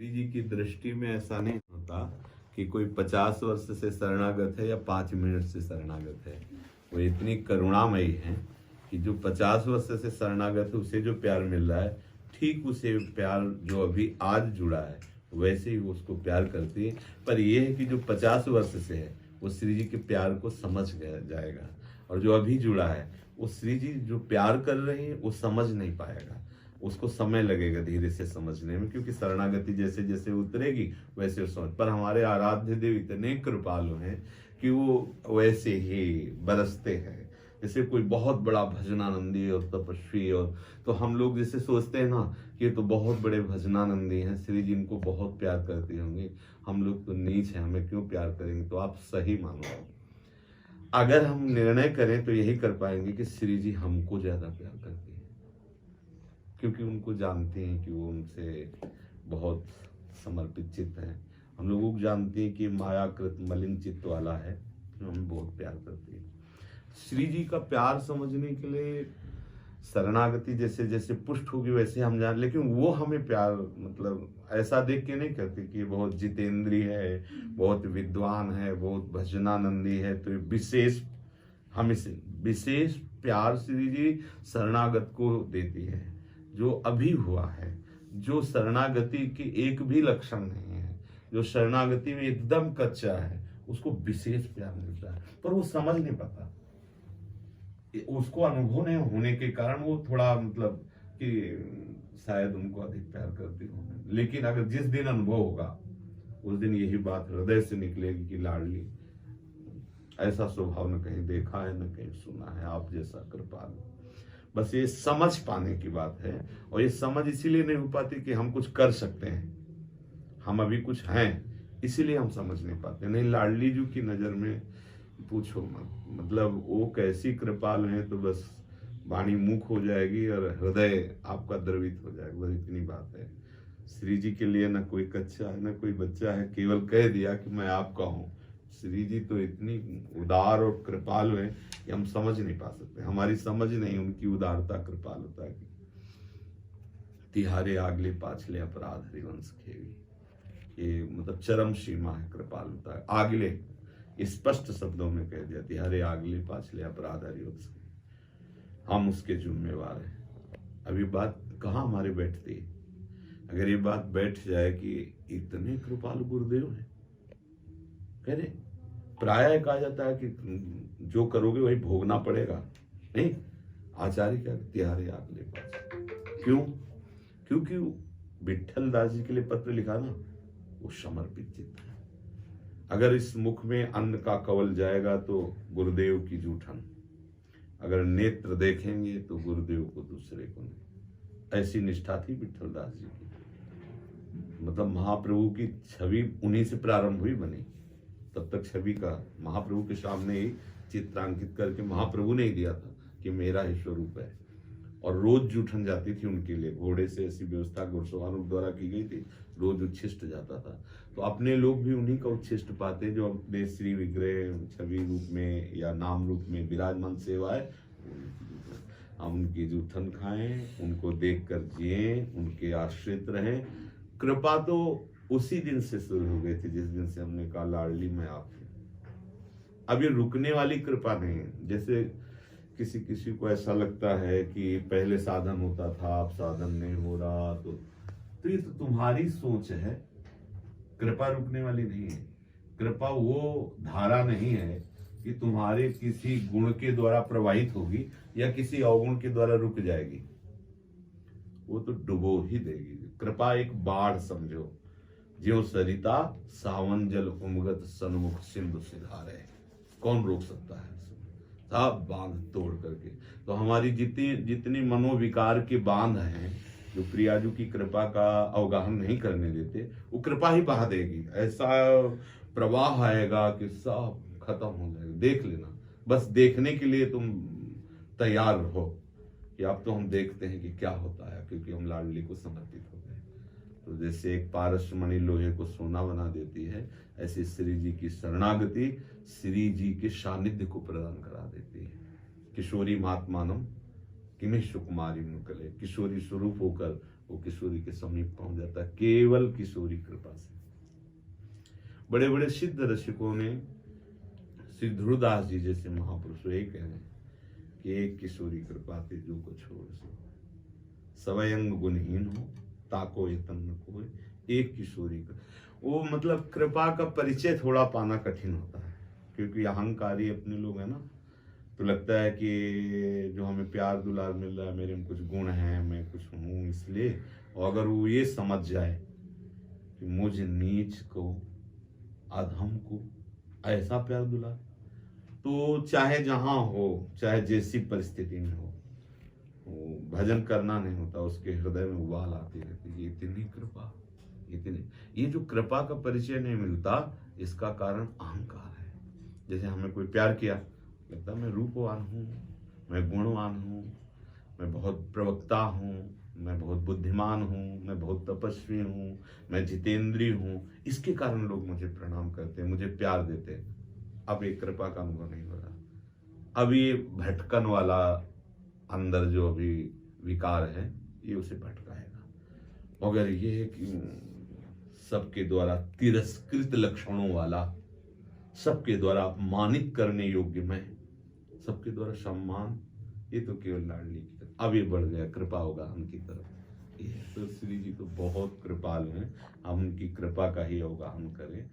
श्री जी की दृष्टि में ऐसा नहीं होता कि कोई 50 वर्ष से शरणागत है या 5 मिनट से शरणागत है। वो इतनी करुणामयी है कि जो 50 वर्ष से शरणागत है उसे जो प्यार मिल रहा है, ठीक उसे प्यार जो अभी आज जुड़ा है वैसे ही वो उसको प्यार करती है। पर यह है कि जो 50 वर्ष से है वो श्री जी के प्यार को समझ गया जाएगा, और जो अभी जुड़ा है वो श्री जी जो प्यार कर रही है वो समझ नहीं पाएगा। उसको समय लगेगा धीरे से समझने में, क्योंकि शरणागति जैसे जैसे उतरेगी वैसे वो समझ। पर हमारे आराध्य देव इतने कृपालु हैं कि वो वैसे ही बरसते हैं। जैसे कोई बहुत बड़ा भजनानंदी और तपस्वी, और तो हम लोग जैसे सोचते हैं ना कि ये तो बहुत बड़े भजनानंदी हैं, श्री जी इनको बहुत प्यार करते होंगे, हम लोग तो नीच हैं, हमें क्यों प्यार करेंगे। तो आप सही मानो, अगर हम निर्णय करें तो यही कर पाएंगे कि श्री जी हमको ज्यादा प्यार करती है, क्योंकि उनको जानते हैं कि वो उनसे बहुत समर्पित चित्त है। हम लोगों को जानते हैं कि मायाकृत मलिन चित्त वाला है, जो हमें बहुत प्यार करती है। श्री जी का प्यार समझने के लिए शरणागति जैसे जैसे पुष्ट होगी वैसे हम जान, लेकिन वो हमें प्यार मतलब ऐसा देख के नहीं करते कि बहुत जितेंद्रीय है, बहुत विद्वान है, बहुत भजनानंदी है तो विशेष हमें से विशेष प्यार श्री जी शरणागत को देती है। जो अभी हुआ है, जो शरणागति के एक भी लक्षण नहीं है, जो शरणागति में एकदम कच्चा है, उसको विशेष प्यार मिलता है। पर वो समझ नहीं पाता, उसको अनुभव नहीं होने के कारण वो थोड़ा मतलब कि शायद उनको अधिक प्यार करती होंगे। लेकिन अगर जिस दिन अनुभव होगा उस दिन यही बात हृदय से निकलेगी कि लाडली, ऐसा स्वभाव न कहीं देखा है न कहीं सुना है, आप जैसा कृपालु। बस ये समझ पाने की बात है, और ये समझ इसीलिए नहीं हो पाती कि हम कुछ कर सकते हैं, हम अभी कुछ हैं इसीलिए हम समझ नहीं पाते। नहीं, लाडली जी की नजर में पूछो मत, मतलब वो कैसी कृपाल है, तो बस वाणी मुख हो जाएगी और हृदय आपका द्रवित हो जाएगा, बस इतनी बात है। श्री जी के लिए ना कोई कच्चा है ना कोई बच्चा है, केवल कह दिया कि मैं आपका हूँ। श्री जी तो इतनी उदार और कृपालु है कि हम समझ नहीं पा सकते, हमारी समझ नहीं उनकी उदारता कृपालुता की। तिहारे आगले पाछले अपराध हरिवंश खेवी, ये मतलब चरम सीमा है कृपालुता। आगले स्पष्ट शब्दों में कह दिया, तिहारे आगले पाछले अपराध हरिवंश, हम उसके जिम्मेवार हैं। अभी बात कहाँ हमारे बैठती है? अगर ये बात बैठ जाए कि इतने कृपालु गुरुदेव हैं, कह रहे प्राय कहा जाता है कि जो करोगे वही भोगना पड़ेगा। नहीं, आचार्य क्या तिहारे आगले पास, क्यों? क्योंकि विठल दास जी के लिए पत्र लिखा ना, वो समर्पित चित्त है। अगर इस मुख में अन्न का कवल जाएगा तो गुरुदेव की जूठन, अगर नेत्र देखेंगे तो गुरुदेव को दूसरे को नहीं। ऐसी निष्ठा थी विठल दास जी की। मतलब महाप्रभु की छवि उन्हीं से प्रारंभ हुई बनी। तब तक छवि का महाप्रभु के सामने ही चित्रांकित करके महाप्रभु ने ही दिया था कि मेरा ही स्वरूप है। और रोज जूठन जाती थी उनके लिए, घोड़े से ऐसी व्यवस्था घुड़सवारों द्वारा की गई थी, रोज उच्छिष्ट जाता था। तो अपने लोग भी उन्हीं का उच्छिष्ट पाते जो अपने श्री विग्रह छवि रूप में या नाम रूप में विराजमान सेवा है, हम उनकी जूठन खाएं, उनको देख कर जिए, उनके आश्रित रहें। कृपा तो उसी दिन से शुरू हो गई थी जिस दिन से हमने कहा लाडली मैं आप हूं। अब ये रुकने वाली कृपा नहीं है। जैसे किसी किसी को ऐसा लगता है कि पहले साधन होता था अब साधन नहीं हो रहा, तो ये तो तुम्हारी सोच है। कृपा रुकने वाली नहीं है। कृपा वो धारा नहीं है कि तुम्हारे किसी गुण के द्वारा प्रवाहित होगी या किसी अवगुण के द्वारा रुक जाएगी, वो तो डुबो ही देगी। कृपा एक बाढ़ समझो, ज्यों सरिता सावन जल उमगत सन्मुख सिंधु सिधारे, कौन रोक सकता है? सब बांध तोड़ करके। तो हमारी जितनी जितनी मनोविकार के बांध हैं जो प्रियाजू की कृपा का अवगाहन नहीं करने देते, वो कृपा ही बहा देगी। ऐसा प्रवाह आएगा कि सब खत्म हो जाएगा। देख लेना, बस देखने के लिए तुम तैयार रहो कि अब तो हम देखते हैं कि क्या होता है, क्योंकि हम लाडली को समर्पित हो गए। तो जैसे एक पारस मणि लोहे को सोना बना देती है, ऐसे श्री जी की शरणागति श्री जी के सानिध्य को प्रदान करा देती है। किशोरी महात्मानम किन्हीं सुकुमारी मुकले, किशोरी स्वरूप होकर वो किशोरी के समीप पहुंच जाता है, केवल किशोरी कृपा से। बड़े बड़े सिद्ध रसिकों ने, श्री ध्रुवदास जी जैसे महापुरुष यही कह रहे हैं कि एक किशोरी कृपा ते जो को छोड़ सो, सवयंग गुणहीन हो ताको यतन न कोई, एक किशोरी का। वो मतलब कृपा का परिचय थोड़ा पाना कठिन होता है, क्योंकि अहंकारी अपने लोग हैं ना, तो लगता है कि जो हमें प्यार दुलार मिल रहा है, मेरे में कुछ गुण हैं, मैं कुछ हूँ इसलिए। और अगर वो ये समझ जाए कि मुझ नीच को, अधम को ऐसा प्यार दुलार, तो चाहे जहां हो, चाहे जैसी परिस्थिति में हो, वो भजन करना नहीं होता, उसके हृदय में उबाल आती रहती है। इतनी कृपा, इतनी, ये जो कृपा का परिचय नहीं मिलता, इसका कारण अहंकार है। जैसे हमें कोई प्यार किया, लगता मैं रूपवान हूँ, मैं गुणवान हूँ, मैं बहुत प्रवक्ता हूँ, मैं बहुत बुद्धिमान हूँ, मैं बहुत तपस्वी हूँ, मैं जितेंद्रीय हूँ, इसके कारण लोग मुझे प्रणाम करते हैं, मुझे प्यार देते हैं। अब एक कृपा का अनुभव नहीं हो रहा। अब ये भटकन वाला अंदर जो अभी विकार है, ये उसे भटकाएगा। मगर ये है कि सबके द्वारा तिरस्कृत लक्षणों वाला, सबके द्वारा अपमानित करने योग्य मैं, सबके द्वारा सम्मान, ये तो केवल लाडली की तरफ। अब ये बढ़ गया, कृपा होगा उनकी तरफ। ये तो श्री जी तो बहुत कृपालु हैं, हम उनकी कृपा का ही अवगाहन करें।